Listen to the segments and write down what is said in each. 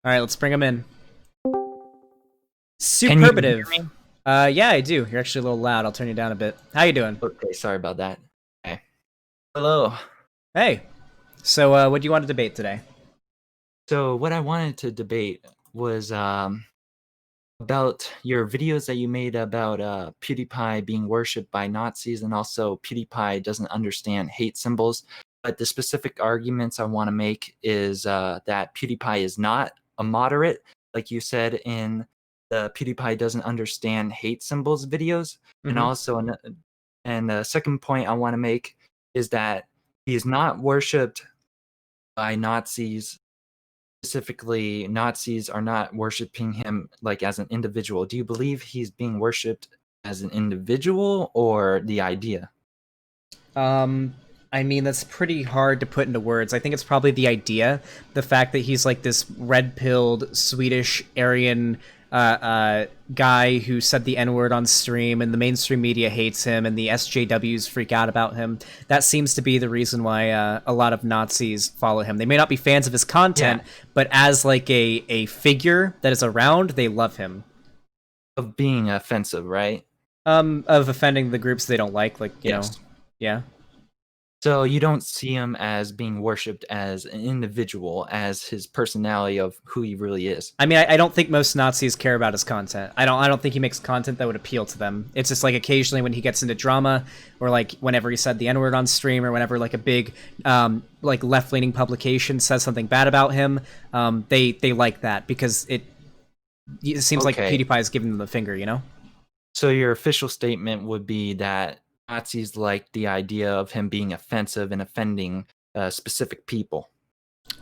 All right, let's bring him in. Can you Superlative. hear me? Yeah, I do. You're actually a little loud. I'll turn you down a bit. How you doing? Okay, sorry about that. Okay. Hello. Hey. So, what do you want to debate today? So what I wanted to debate was about your videos that you made about PewDiePie being worshipped by Nazis, and also PewDiePie doesn't understand hate symbols. But the specific arguments I want to make is that PewDiePie is not a moderate, like you said in the PewDiePie doesn't understand hate symbols videos, and Mm-hmm. also and the second point I want to make is that he is not worshipped by Nazis. Specifically, Nazis are not worshiping him like as an individual. Do you believe he's being worshipped as an individual or the idea? Um, I mean, that's pretty hard to put into words. I think it's probably the idea, the fact that he's like this red-pilled Swedish Aryan guy who said the N-word on stream, and the mainstream media hates him, and the SJWs freak out about him. That seems to be the reason why a lot of Nazis follow him. They may not be fans of his content, Yeah, but as like a figure that is around, they love him. of being offensive, right? Of offending the groups they don't like, Yes. yeah. So you don't see him as being worshipped as an individual, as his personality of who he really is. I mean, I don't think most Nazis care about his content. I don't think he makes content that would appeal to them. It's just like occasionally when he gets into drama, or like whenever he said the N-word on stream, or whenever like a big like left-leaning publication says something bad about him, they like that because it seems like Okay. PewDiePie is giving them the finger, you know? So your official statement would be that Nazis like the idea of him being offensive and offending specific people.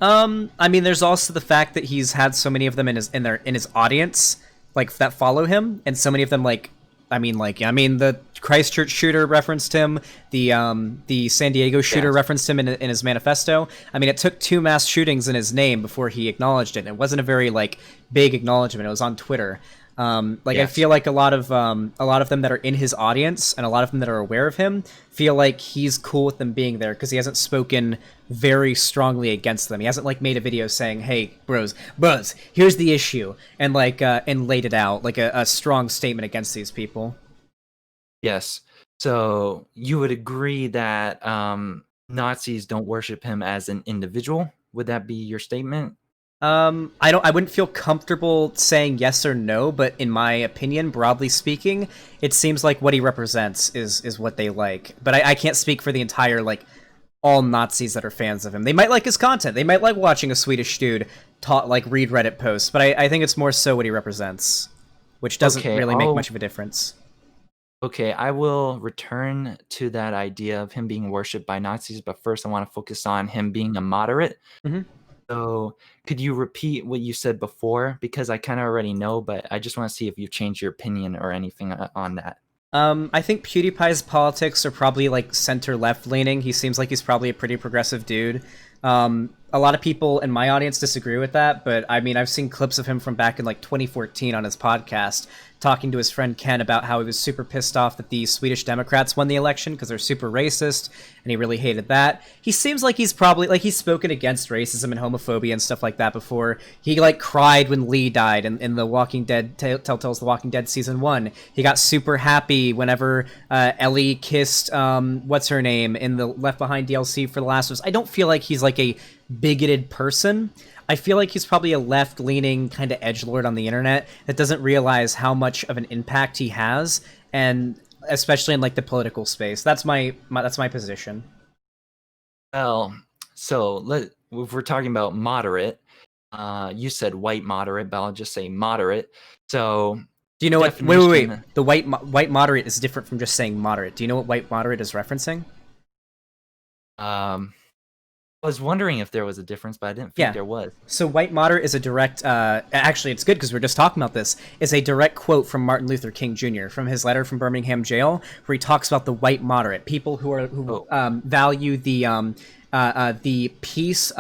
I mean, there's also the fact that he's had so many of them in his audience, like that follow him, and so many of them I mean, the Christchurch shooter referenced him. The San Diego shooter Yes. referenced him in his manifesto. I mean, it took two mass shootings in his name before he acknowledged it. And it wasn't a very like big acknowledgement. It was on Twitter. I Yes. feel like a lot of them that are in his audience and a lot of them that are aware of him feel like he's cool with them being there because he hasn't spoken very strongly against them. He hasn't like made a video saying, "Hey, bros, here's the issue," and and laid it out like a strong statement against these people. Yes. So you would agree that Nazis don't worship him as an individual? Would that be your statement? I wouldn't feel comfortable saying yes or no, but in my opinion, broadly speaking, it seems like what he represents is what they like. But I can't speak for the entire like all Nazis that are fans of him. They might like his content. They might like watching a Swedish dude read Reddit posts. But I think it's more so what he represents, which doesn't Okay, really make much of a difference. I will return to that idea of him being worshipped by Nazis, but first I want to focus on him being a moderate. Hmm. So could you repeat what you said before? Because I kind of already know, but I just want to see if you've changed your opinion or anything on that. I think PewDiePie's politics are probably like center left leaning. He seems like he's probably a pretty progressive dude. A lot of people in my audience disagree with that, but I mean, I've seen clips of him from back in like 2014 on his podcast talking to his friend Ken about how he was super pissed off that the Swedish Democrats won the election because they're super racist, and he really hated that. He seems like he's probably like he's spoken against racism and homophobia and stuff like that before. He like cried when Lee died in the Walking Dead Telltale's The Walking Dead season 1. He got super happy whenever Ellie kissed what's her name in the Left Behind DLC for The Last of Us. I don't feel like he's like a bigoted person. I feel like he's probably a left-leaning kind of edgelord on the internet that doesn't realize how much of an impact he has, and especially in like the political space. That's my position. Well, so if we're talking about moderate, you said white moderate, but I'll just say moderate. So Do you know what? Wait. definition, The white moderate is different from just saying moderate. Do you know what white moderate is referencing? um, I was wondering if there was a difference, but I didn't think Yeah. there was. So white moderate is a direct actually it's good because we're just talking about this, is a direct quote from Martin Luther King Jr. from his letter from Birmingham jail, where he talks about the white moderate, people who Oh, value the peace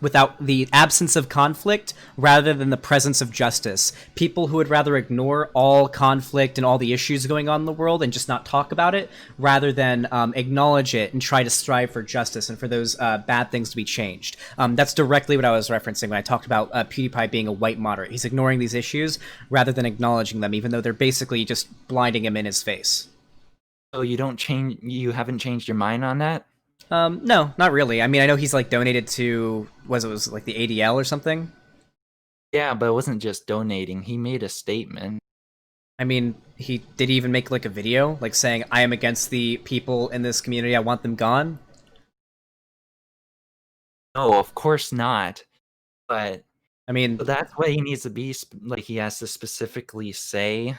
without the absence of conflict rather than the presence of justice. People who would rather ignore all conflict and all the issues going on in the world and just not talk about it rather than acknowledge it and try to strive for justice and for those bad things to be changed. That's directly what I was referencing when I talked about PewDiePie being a white moderate. He's ignoring these issues rather than acknowledging them, even though they're basically just blinding him in his face. So you haven't changed your mind on that? No, not really. I mean, I know he's like donated to was like the ADL or something. Yeah, but it wasn't just donating. He made a statement. I mean, did he even make like a video like saying I am against the people in this community. I want them gone. No, of course not. But I mean, that's what he needs to be. Like he has to specifically say.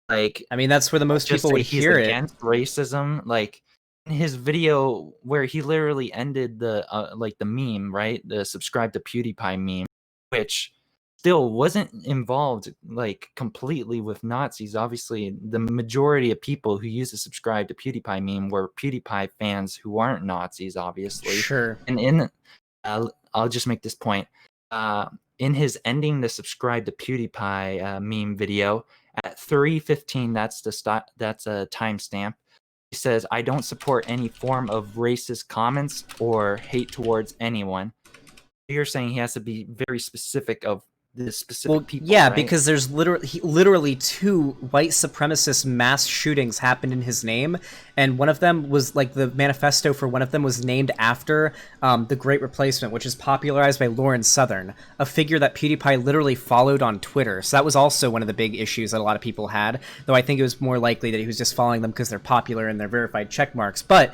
Like I mean, that's where the most just people say would he's hear it. against racism. Like in his video where he literally ended the like the meme, right? The subscribe to PewDiePie meme, which still wasn't involved like completely with Nazis. Obviously, the majority of people who used to subscribe to PewDiePie meme were PewDiePie fans who aren't Nazis, obviously. Sure. And I'll just make this point. In his ending the subscribe to PewDiePie meme video at 3:15, that's a timestamp. He says, "I don't support any form of racist comments or hate towards anyone." You're saying he has to be very specific of the specific people, yeah, right? because there's literally two white supremacist mass shootings happened in his name, and one of them was like the manifesto for one of them was named after the Great Replacement, which is popularized by Lauren Southern, a figure that PewDiePie literally followed on Twitter. So that was also one of the big issues that a lot of people had, though I think it was more likely that he was just following them because they're popular and they're verified check marks. But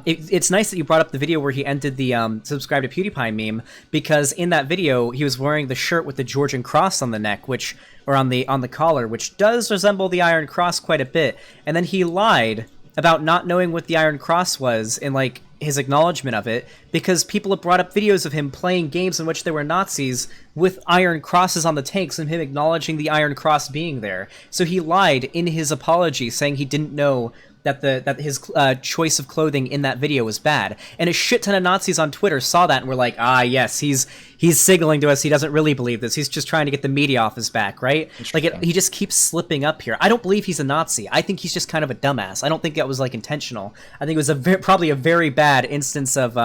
it's nice that you brought up the video where he ended the subscribe to PewDiePie meme, because in that video he was wearing the shirt with the Georgian cross on the neck, or on the collar, which does resemble the Iron Cross quite a bit. And then he lied about not knowing what the Iron Cross was in like his acknowledgement of it, because people have brought up videos of him playing games in which there were Nazis with Iron Crosses on the tanks and him acknowledging the Iron Cross being there. So he lied in his apology, saying he didn't know that his choice of clothing in that video was bad. And a shit ton of Nazis on Twitter saw that and were like, ah, yes, he's signaling to us he doesn't really believe this. He's just trying to get the media off his back, right? Like, he just keeps slipping up here. I don't believe he's a Nazi. I think he's just kind of a dumbass. I don't think that was, like, intentional. I think it was probably a very bad instance of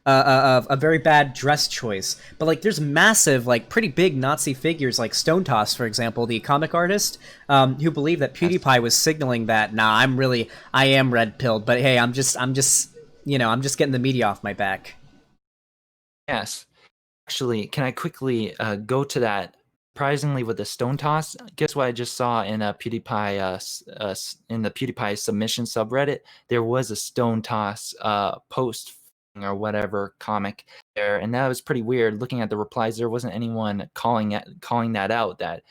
a very bad dress choice. But like, there's massive, like, pretty big Nazi figures like Stone Toss, for example, the comic artist, who believe that PewDiePie was signaling that, nah, I am red pilled, but hey, I'm just getting the media off my back. Yes. Actually, can I quickly go to that? Surprisingly, with the Stone Toss, guess what I just saw in a PewDiePie in the PewDiePie submission subreddit? There was a Stone Toss post or whatever comic there, and that was pretty weird. Looking at the replies, there wasn't anyone calling that out, that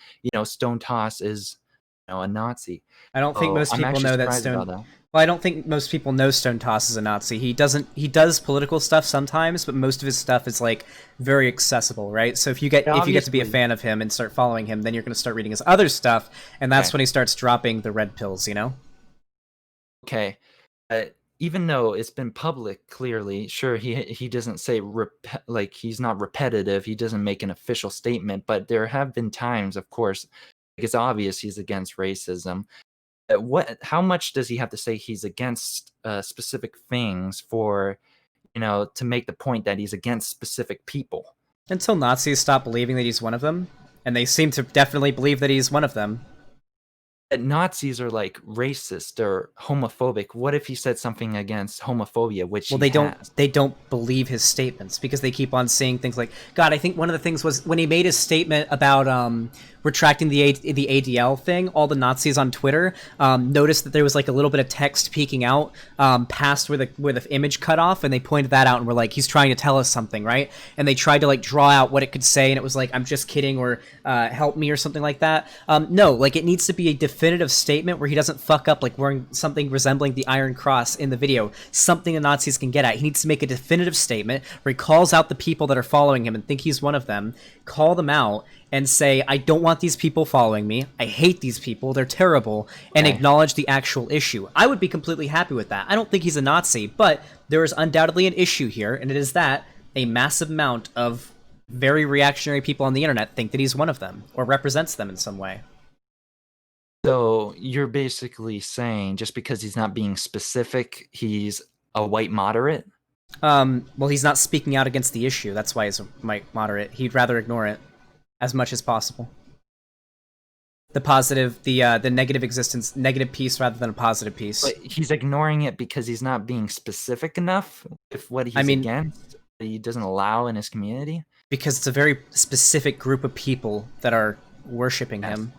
Stone Toss is a Nazi. I don't think most people know that Stone. Well, I don't think most people know Stone Toss is a Nazi. He does political stuff sometimes, but most of his stuff is like very accessible, right? So if you get to be a fan of him and start following him, then you're going to start reading his other stuff, and that's when he starts dropping the red pills, Okay. Even though it's been public, clearly, sure, he doesn't say like, he's not repetitive. He doesn't make an official statement, but there have been times, of course, like, it's obvious he's against racism. How much does he have to say he's against specific things for, to make the point that he's against specific people? Until Nazis stop believing that he's one of them, and they seem to definitely believe that he's one of them. That Nazis are like racist or homophobic. What if he said something against homophobia, which they don't believe his statements because they keep on saying things like, God, I think one of the things was when he made his statement about retracting the ADL thing, all the Nazis on Twitter noticed that there was like a little bit of text peeking out past where the image cut off, and they pointed that out and were like, he's trying to tell us something, right? And they tried to like draw out what it could say, and it was like, I'm just kidding, or help me, or something like that. No, like, it needs to be a definitive statement where he doesn't fuck up, like wearing something resembling the Iron Cross in the video, something the Nazis can get at. He needs to make a definitive statement where he calls out the people that are following him and think he's one of them, call them out, and say, I don't want these people following me, I hate these people, they're terrible, and acknowledge the actual issue. I would be completely happy with that. I don't think he's a Nazi, but there is undoubtedly an issue here, and it is that a massive amount of very reactionary people on the internet think that he's one of them or represents them in some way. So you're basically saying just because he's not being specific, he's a white moderate? Well, he's not speaking out against the issue. That's why he's a moderate. He'd rather ignore it as much as possible. The positive, the negative piece rather than a positive piece. But he's ignoring it because he's not being specific enough with what he's against. He doesn't allow in his community. Because it's a very specific group of people that are worshiping him.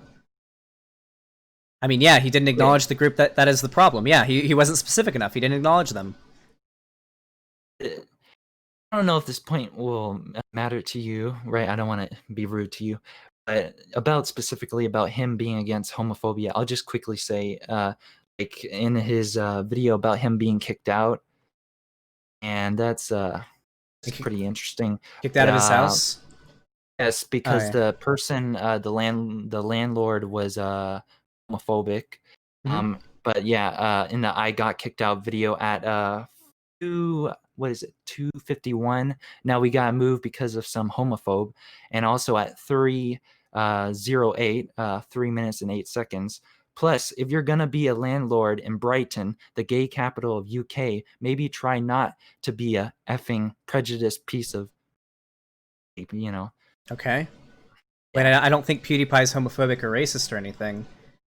I mean, yeah, he didn't acknowledge the group that is the problem. Yeah, he wasn't specific enough. He didn't acknowledge them. I don't know if this point will matter to you, right? I don't want to be rude to you, but specifically about him being against homophobia, I'll just quickly say, like in his video about him being kicked out, and that's pretty interesting. Kicked out of his house? Yes, because the person, the landlord was homophobic. But yeah, in the I got kicked out video at 2:51. Now we got moved because of some homophobe, and also at 3:08, 3 minutes and 8 seconds. Plus, if you're gonna be a landlord in Brighton, the gay capital of UK, maybe try not to be a effing prejudiced piece of, you know. Okay. Wait, I don't think PewDiePie's homophobic or racist or anything.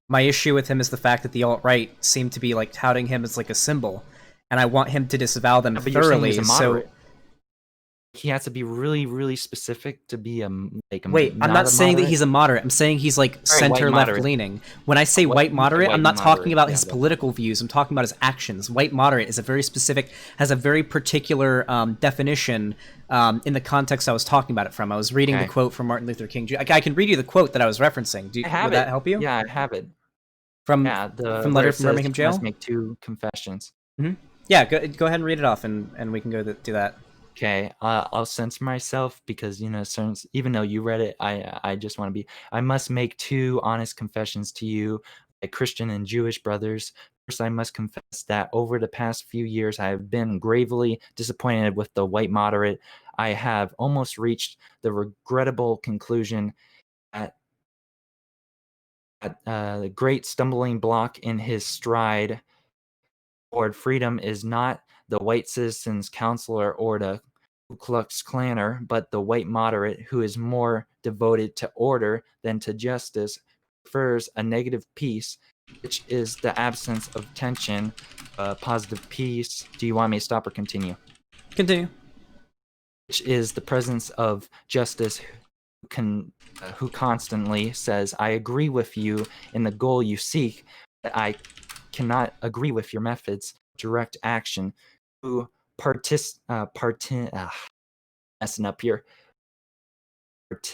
My issue with him is the fact that the alt-right seem to be like touting him as like a symbol, and I want him to disavow them thoroughly. So he has to be really, really specific to be wait, I'm not saying that he's a moderate. I'm saying he's like center left leaning. When I say white moderate, I'm not talking about his political views. I'm talking about his actions. White moderate is a very specific, has a very particular definition in the context I was talking about it from. I was reading the quote from Martin Luther King. I can read you the quote that I was referencing. Would that help you? Yeah, I have it. From Letter from Birmingham Jail? Must make 2 confessions. Yeah, go ahead and read it off, and we can go do that. Okay, I'll censor myself because, even though you read it, I just want to be. I must make 2 honest confessions to you, my Christian and Jewish brothers. First, I must confess that over the past few years, I have been gravely disappointed with the white moderate. I have almost reached the regrettable conclusion that the great stumbling block in his stride toward freedom is not the white citizens counselor or the Ku Klux Klaner, but the white moderate who is more devoted to order than to justice, prefers a negative peace, which is the absence of tension, positive peace. Do you want me to stop or continue? Continue. Which is the presence of justice, who constantly says, I agree with you in the goal you seek, but I cannot agree with your methods, direct action, who messing up here.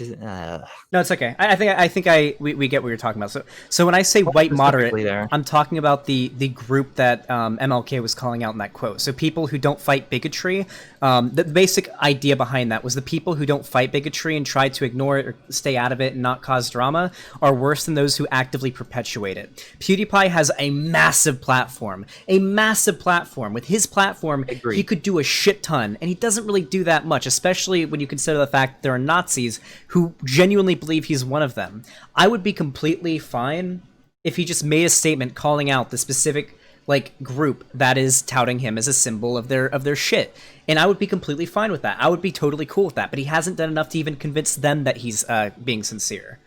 No, it's okay. I think we get what you're talking about. So when I say white moderate, I'm talking about the group that MLK was calling out in that quote. So people who don't fight bigotry. The basic idea behind that was the people who don't fight bigotry and try to ignore it or stay out of it and not cause drama are worse than those who actively perpetuate it. PewDiePie has a massive platform. With his platform, he could do a shit ton, and he doesn't really do that much, especially when you consider the fact that there are Nazis who genuinely believe he's one of them. I would be completely fine if he just made a statement calling out the specific group that is touting him as a symbol of their shit, and I would be completely fine with that. I would be totally cool with that, but he hasn't done enough to even convince them that he's being sincere.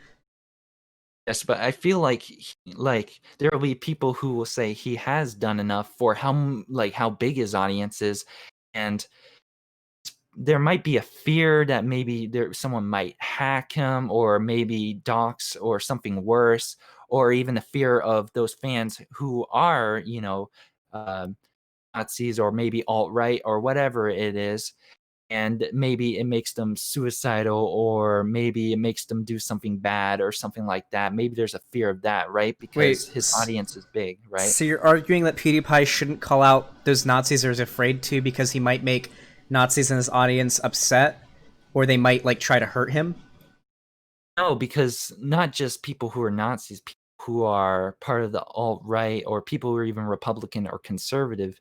Yes, but I feel like there will be people who will say he has done enough for how big his audience is, and there might be a fear that maybe someone might hack him or maybe dox or something worse, or even the fear of those fans who are, Nazis or maybe alt-right or whatever it is. And maybe it makes them suicidal, or maybe it makes them do something bad or something like that. Maybe there's a fear of that, right? Because his audience is big, right? So you're arguing that PewDiePie shouldn't call out those Nazis or is afraid to because he might make Nazis in his audience upset, or they might try to hurt him? No, because not just people who are Nazis, people who are part of the alt-right or people who are even Republican or conservative,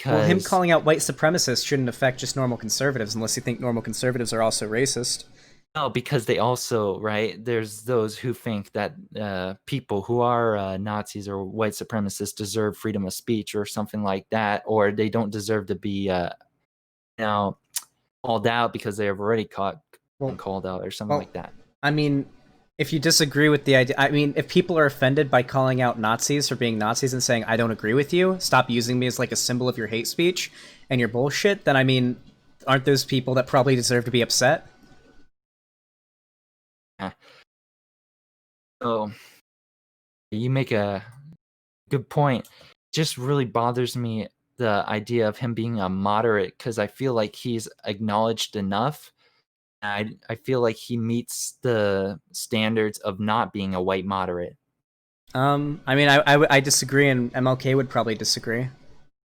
Well, him because calling out white supremacists shouldn't affect just normal conservatives, unless you think normal conservatives are also racist. no, because they also, right, there's those who think that people who are Nazis or white supremacists deserve freedom of speech or something like that, or they don't deserve to be now called out because they have already been Well, called out or something well, like that. I mean, if you disagree with the idea, I mean, if people are offended by calling out Nazis for being Nazis and saying I don't agree with you, stop using me as like a symbol of your hate speech and your bullshit, then I mean, aren't those people that probably deserve to be upset? Yeah. So you make a good point. Just really bothers me the idea of him being a moderate because I feel like he's acknowledged enough. I feel like he meets the standards of not being a white moderate. I mean, I disagree, and MLK would probably disagree.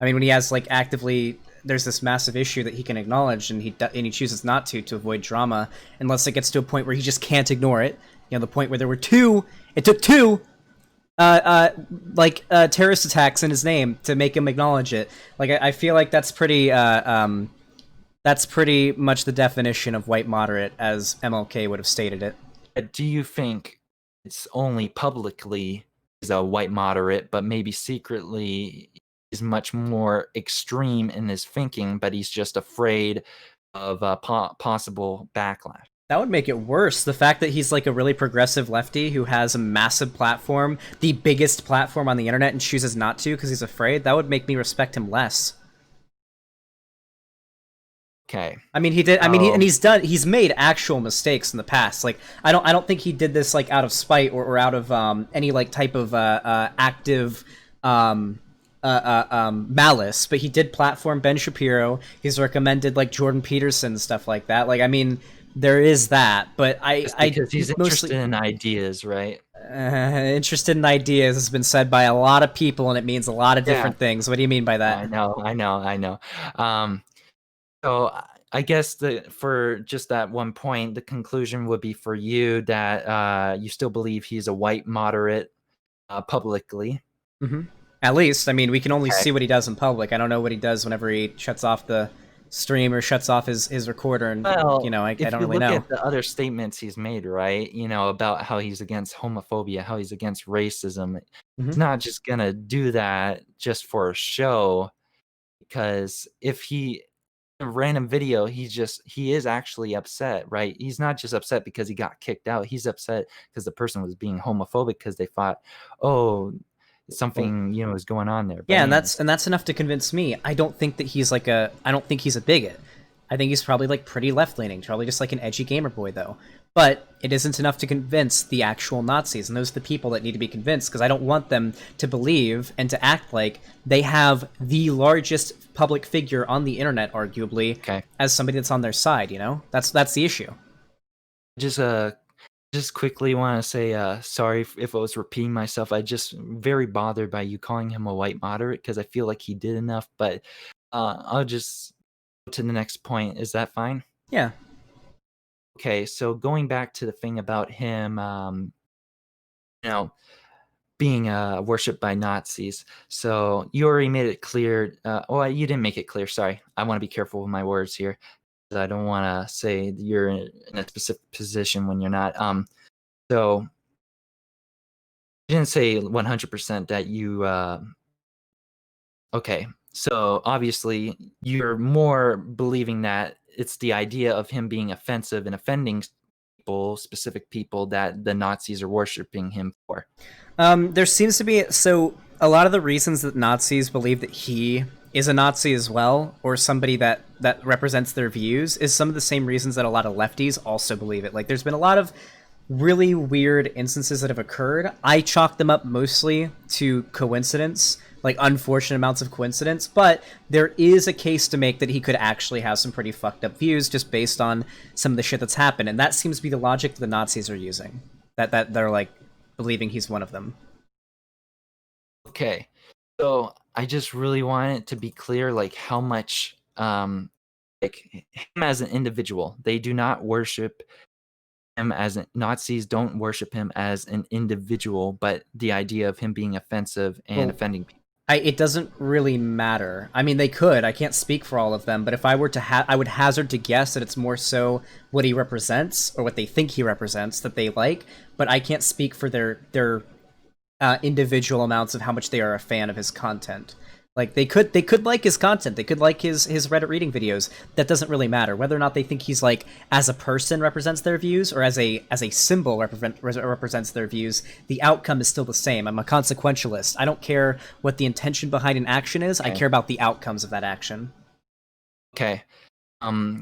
I mean, when he has like actively, there's this massive issue that he can acknowledge, and he chooses not to avoid drama, unless it gets to a point where he just can't ignore it. You know, the point where there were two. It took two terrorist attacks in his name to make him acknowledge it. Like I feel like that's pretty much the definition of white moderate as MLK would have stated it. Do you think it's only publicly is a white moderate, but maybe secretly is much more extreme in his thinking, but he's just afraid of possible backlash? That would make it worse. The fact that he's like a really progressive lefty who has a massive platform, the biggest platform on the internet, and chooses not to because he's afraid, that would make me respect him less. Okay. I mean, he did. I mean, he's made actual mistakes in the past. Like, I don't think he did this like out of spite or out of any like type of active malice. But he did platform Ben Shapiro. He's recommended like Jordan Peterson and stuff like that. Like, I mean, there is that. But Just because he's interested in ideas, right? Interested in ideas has been said by a lot of people, and it means a lot of different things. What do you mean by that? I know. So I guess for just that one point, the conclusion would be for you that you still believe he's a white moderate publicly. Mm-hmm. At least, I mean, we can only Okay. see what he does in public. I don't know what he does whenever he shuts off the stream or shuts off his recorder, and Well, I if don't you really look know. at the other statements he's made, right, about how he's against homophobia, how he's against racism, Mm-hmm. he's not just gonna do that just for a show, because if he a random video, he is actually upset, right? He's not just upset because he got kicked out. He's upset because the person was being homophobic because they thought, oh, Well, something is going on there. But yeah, anyways, and that's enough to convince me. I don't think that he's like a. I don't think he's a bigot. I think he's probably like pretty left leaning, probably just like an edgy gamer boy though. But it isn't enough to convince the actual Nazis, and those are the people that need to be convinced because I don't want them to believe and to act like they have the largest public figure on the internet, arguably, okay. as somebody that's on their side. You know, that's the issue. Just just quickly want to say sorry if I was repeating myself. I just very bothered by you calling him a white moderate because I feel like he did enough. But I'll just go to the next point. Is that fine? Yeah. Okay, so going back to the thing about him, you know, being worshipped by Nazis. So you already made it clear. Well, you didn't make it clear. Sorry, I want to be careful with my words here. I don't want to say you're in a specific position when you're not. So you didn't say 100% that you. Okay, so obviously you're more believing that it's the idea of him being offensive and offending people, specific people that the Nazis are worshiping him for. There seems to be a lot of the reasons that Nazis believe that he is a Nazi as well, or somebody that represents their views, is some of the same reasons that a lot of lefties also believe it. Like, there's been a lot of really weird instances that have occurred. I chalk them up mostly to coincidence, like unfortunate amounts of coincidence, but there is a case to make that he could actually have some pretty fucked up views just based on some of the shit that's happened, and that seems to be the logic the Nazis are using. That they're like believing he's one of them. Okay. So I just really want it to be clear, like how much, like him as an individual, they do not worship him as Nazis don't worship him as an individual, but the idea of him being offensive and Well, offending people. It doesn't really matter. I mean, they could. I can't speak for all of them, but if I were to I would hazard to guess that it's more so what he represents or what they think he represents that they like. But I can't speak for their individual amounts of how much they are a fan of his content. Like they could like his content. They could like his Reddit reading videos. That doesn't really matter whether or not they think he's like as a person represents their views or as a symbol represents their views. The outcome is still the same. I'm a consequentialist. I don't care what the intention behind an action is. I care about the outcomes of that action. Okay.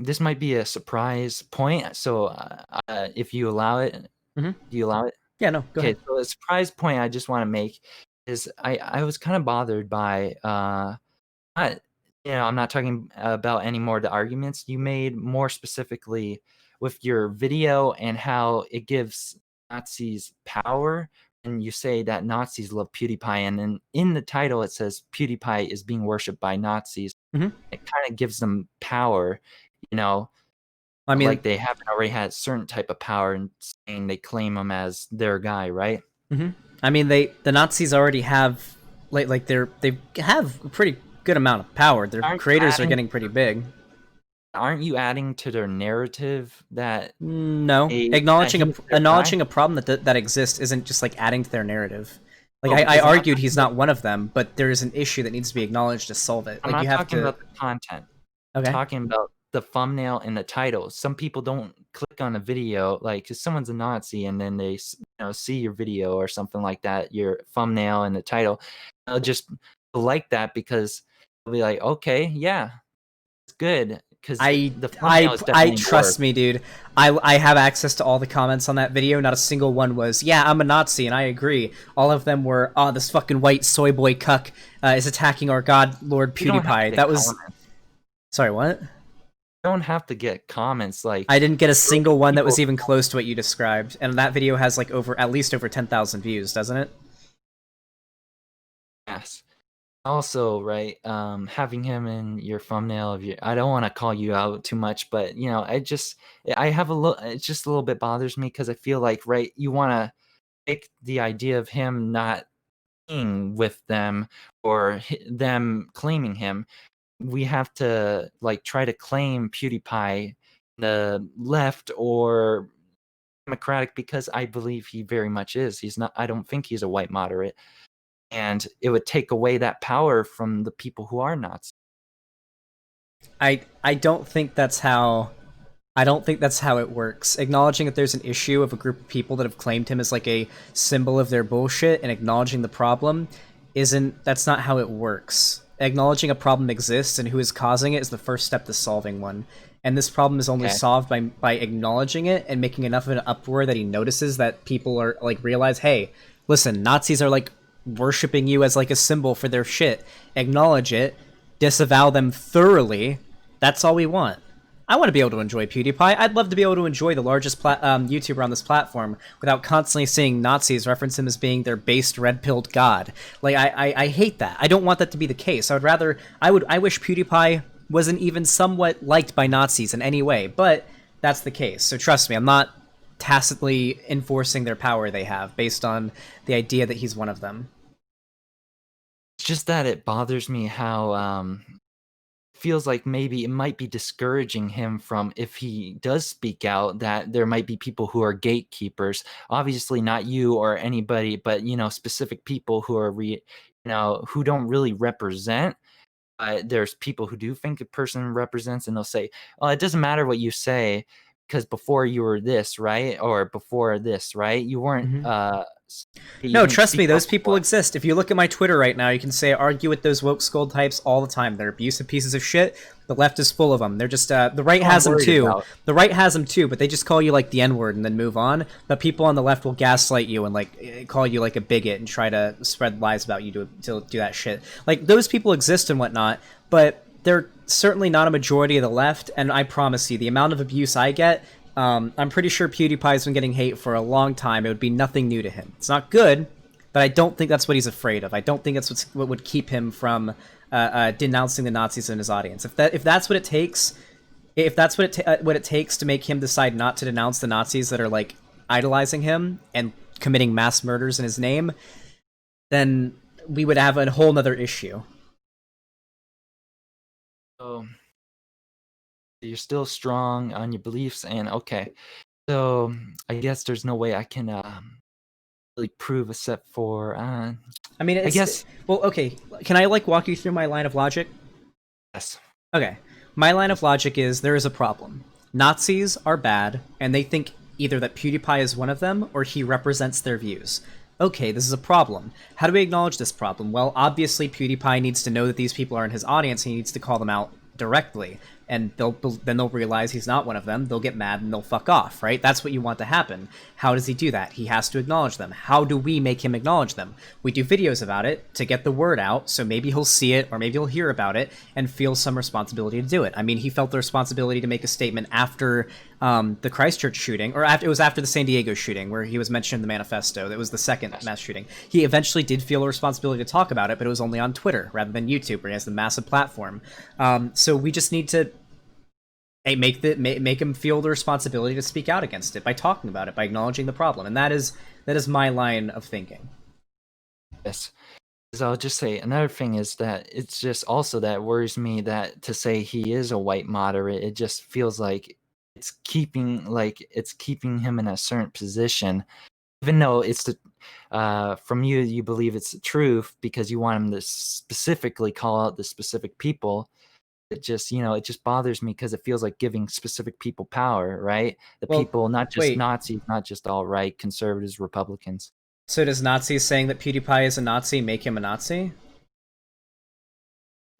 This might be a surprise point. So, if you allow it, do you allow it? Yeah, no, go ahead. So a surprise point I just want to make is I was kind of bothered by not, I'm not talking about any more of the arguments you made, more specifically with your video and how it gives Nazis power. And you say that Nazis love PewDiePie, and then in the title it says PewDiePie is being worshipped by Nazis. It kind of gives them power, you know, I mean, like they haven't already had a certain type of power and saying they claim him as their guy, right? I mean, the Nazis already have they have a pretty good amount of power. Their creators are getting pretty big. Aren't you adding to their narrative that no, acknowledging a problem that exists isn't just like adding to their narrative. Like I argued he's not one of them, but there is an issue that needs to be acknowledged to solve it. Like I'm you not have talking to about the content. Okay. I'm talking about the thumbnail and the title. Some people don't click on a video, like, if someone's a Nazi and then they see your video or something like that, your thumbnail and the title, they'll just like that because they'll be like, okay, yeah, it's good. Because the thumbnail is definitely trust me, dude. I have access to all the comments on that video. Not a single one was, yeah, I'm a Nazi, and I agree. All of them were, oh, this fucking white soy boy cuck is attacking our god lord PewDiePie. That was comments. Sorry, what? You don't have to get comments like I didn't get a single one that was even close to what you described, and that video has like at least over 10,000 views, doesn't it? Yes. Also, right, having him in your thumbnail of your, I don't want to call you out too much, but I have a little, it just a little bit bothers me because I feel like, right, you want to take the idea of him not being with them or them claiming him. We have to like try to claim PewDiePie the left or democratic, because I believe he very much is. He's not, I don't think he's a white moderate. And it would take away that power from the people who are Nazis. I don't think that's how it works. Acknowledging that there's an issue of a group of people that have claimed him as like a symbol of their bullshit and acknowledging the problem that's not how it works. Acknowledging a problem exists and who is causing it is the first step to solving one. And this problem is only solved by acknowledging it and making enough of an uproar that he notices that people are like realize, hey, listen, Nazis are like worshipping you as like a symbol for their shit. Acknowledge it, disavow them thoroughly. That's all we want. I want to be able to enjoy PewDiePie. I'd love to be able to enjoy the largest YouTuber on this platform without constantly seeing Nazis reference him as being their based red-pilled god. Like I hate that. I don't want that to be the case. I wish PewDiePie wasn't even somewhat liked by Nazis in any way, but that's the case. So trust me, I'm not tacitly enforcing their power they have based on the idea that he's one of them. It's just that it bothers me how feels like maybe it might be discouraging him from, if he does speak out, that there might be people who are gatekeepers. Obviously not you or anybody, but specific people who are who don't really represent. There's people who do think a person represents, and they'll say, oh, it doesn't matter what you say because before you were this, right? Or before this, right? You weren't no, trust me, those people exist. If you look at my Twitter right now, you can say I argue with those woke skull types all the time. They're abusive pieces of shit. The left is full of them. They're just the right has them too. The right has them too, but they just call you like the N-word and then move on. But people on the left will gaslight you and like call you like a bigot and try to spread lies about you to do that shit. Like those people exist and whatnot, but they're certainly not a majority of the left. And I promise you, the amount of abuse I get, I'm pretty sure PewDiePie's been getting hate for a long time. It would be nothing new to him. It's not good, but I don't think that's what he's afraid of. I don't think that's what would keep him from denouncing the Nazis in his audience. If that's what it takes, if that's what it takes to make him decide not to denounce the Nazis that are like idolizing him and committing mass murders in his name, then we would have a whole nother issue. So you're still strong on your beliefs, and okay. So I guess there's no way I can really prove except for I mean, I it's guess well, okay. Can I like walk you through my line of logic? yes. Okay. My line of logic is there is a problem. Nazis are bad, and they think either that PewDiePie is one of them or he represents their views. Okay, this is a problem. How do we acknowledge this problem? Well, obviously PewDiePie needs to know that these people are in his audience. He needs to call them out directly, and then they'll realize he's not one of them. They'll get mad and they'll fuck off, right? That's what you want to happen. How does he do that? He has to acknowledge them. How do we make him acknowledge them? We do videos about it to get the word out, so maybe he'll see it or maybe he'll hear about it and feel some responsibility to do it. I mean, he felt the responsibility to make a statement after the Christchurch shooting, or it was after the San Diego shooting, where he was mentioned in the manifesto. That was the second mass shooting. He eventually did feel a responsibility to talk about it, but it was only on Twitter rather than YouTube, where he has the massive platform. So we just need to make him feel the responsibility to speak out against it by talking about it, by acknowledging the problem, and that is my line of thinking. Yes. So I'll just say another thing is that it's just also that worries me that to say he is a white moderate, it just feels like it's keeping him in a certain position, even though it's the from you believe it's the truth because you want him to specifically call out the specific people. It just it just bothers me because it feels like giving specific people power, right? The Well, people, not just wait. Nazis, not just all right, conservatives, Republicans. So does Nazis saying that PewDiePie is a Nazi make him a Nazi?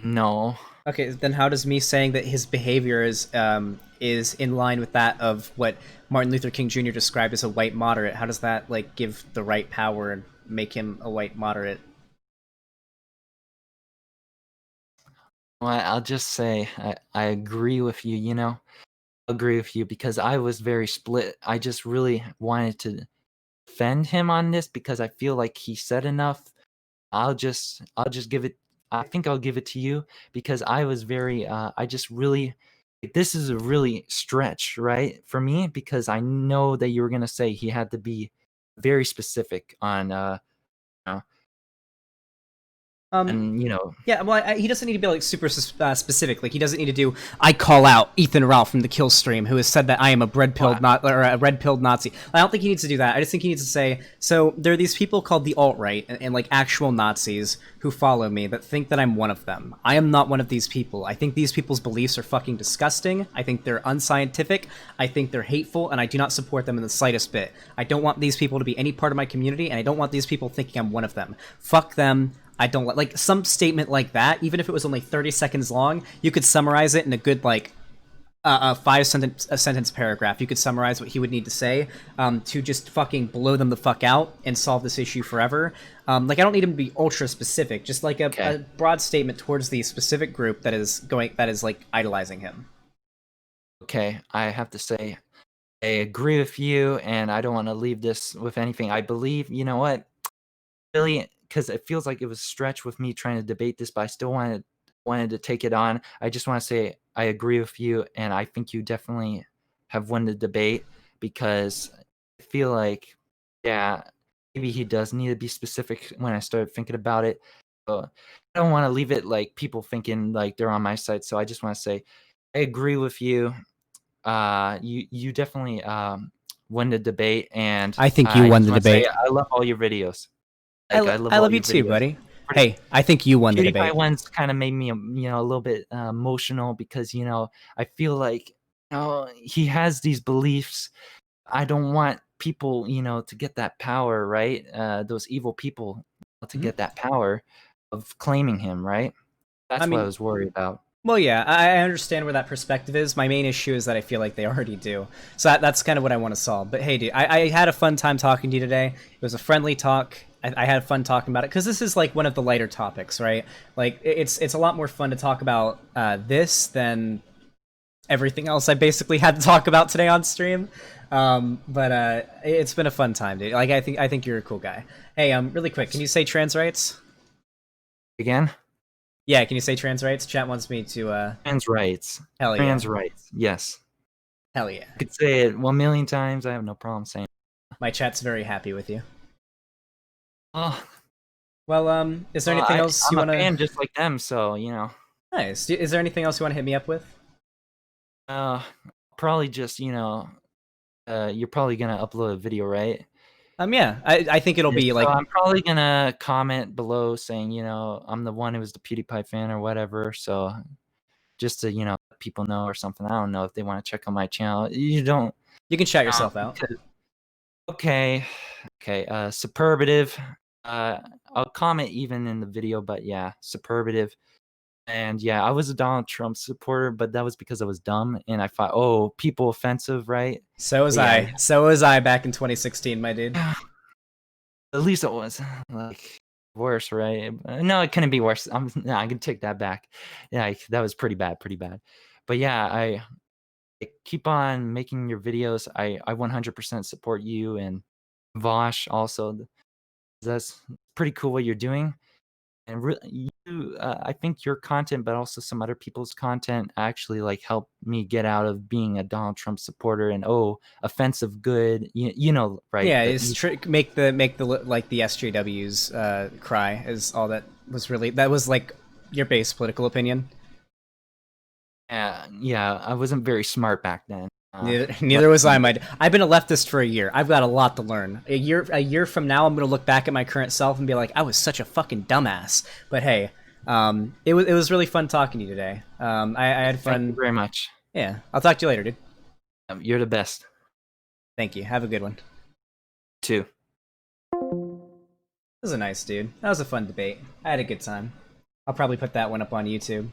No. Okay, then how does me saying that his behavior is in line with that of what Martin Luther King Jr. described as a white moderate? How does that like give the right power and make him a white moderate? Well, I'll just say I agree with you, agree with you because I was very split. I just really wanted to defend him on this because I feel like he said enough. I'll just give it I think I'll give it to you because I was very I just really this is a really stretch, right? For me because I know that you were going to say he had to be very specific on you know, Um, and Yeah, well, he doesn't need to be like super specific. Like he doesn't need to do. I call out Ethan Ralph from the Kill Stream, who has said that I am a what? a red pilled Nazi. I don't think he needs to do that. I just think he needs to say. So there are these people called the alt right and like actual Nazis who follow me that think that I'm one of them. I am not one of these people. I think these people's beliefs are fucking disgusting. I think they're unscientific. I think they're hateful, and I do not support them in the slightest bit. I don't want these people to be any part of my community, and I don't want these people thinking I'm one of them. Fuck them. I don't like some statement like that. Even if it was only 30 seconds long, you could summarize it in a good like a sentence paragraph. You could summarize what he would need to say to just fucking blow them the fuck out and solve this issue forever. Like I don't need him to be ultra specific, just like Okay. a broad statement towards the specific group that is like idolizing him. Okay, I have to say I agree with you, and I don't want to leave this with anything. I believe, you know what? Really, because it feels like it was a stretch with me trying to debate this, but I still wanted to take it on. I just want to say I agree with you, and I think you definitely have won the debate because I feel like, yeah, maybe he does need to be specific when I started thinking about it. But I don't want to leave it like people thinking like they're on my side. So I just want to say I agree with you. You definitely won the debate, and I think you I won just the want to say debate. I love all your videos. Like, I love I all love you your too, videos. buddy. Pretty Hey, I think you won the PewDiePie debate. ones kinda made me, a little bit, emotional because, I feel like, he has these beliefs. I don't want people, to get that power, right? Those evil people to Mhm. get that power of claiming him, right? I That's what I mean, was worried about. well, yeah, I understand where that perspective is. My main issue is that I feel like they already do. So that's kind of what I want to solve. But hey, dude, I had a fun time talking to you today. It was a friendly talk. I had fun talking about it because this is like one of the lighter topics, right? Like it's a lot more fun to talk about this than everything else I basically had to talk about today on stream. But it's been a fun time, dude. Like I think you're a cool guy. Hey, really quick, can Yes. you say trans rights? Again? Yeah, can you say trans rights? Chat wants me to. Trans rights. Hell yeah, Trans rights. Yes. hell yeah. I could say it 1,000,000 times. I have no problem saying it. My chat's very happy with you. Oh, Well, is there Well, anything else you I'm a want to? fan just like them, so you know. Nice. Is there anything else you want to hit me up with? Uh, probably just you're probably gonna upload a video, right? Yeah, I think it'll Yeah, be so like, I'm probably gonna comment below saying, I'm the one who was the PewDiePie fan or whatever. So just to let people know or something. I don't know if they want to check on my channel. You don't. you can shout yourself out. Okay, okay. Superlative. Uh, I'll comment even in the video, but yeah, superlative. And yeah, I was a Donald Trump supporter, but that was because I was dumb and I thought, oh, people offensive, right? So was But yeah, I. So was I back in 2016, my dude. at least it was like worse, right? No, it couldn't be worse. No, I can take that back. Yeah, that was pretty bad, pretty bad. But yeah, I keep on making your videos. I 100% support you and Vosh also. That's pretty cool what you're doing. And I think your content, but also some other people's content, actually like helped me get out of being a Donald Trump supporter and offensive good. Right? Yeah, The it's evil. make the like the SJWs cry is all that was like your base political opinion. Yeah, yeah. I wasn't very smart back then. Neither was I. I've been a leftist for a year. I've got a lot to learn. A year from now, I'm gonna look back at my current self and be like, I was such a fucking dumbass. But hey, it was really fun talking to you today. I had Thank you fun. very much. Yeah, I'll talk to you later, dude. You're the best Thank you. Have a good one. too. This was a nice dude. That was a fun debate. I had a good time. I'll probably put that one up on YouTube.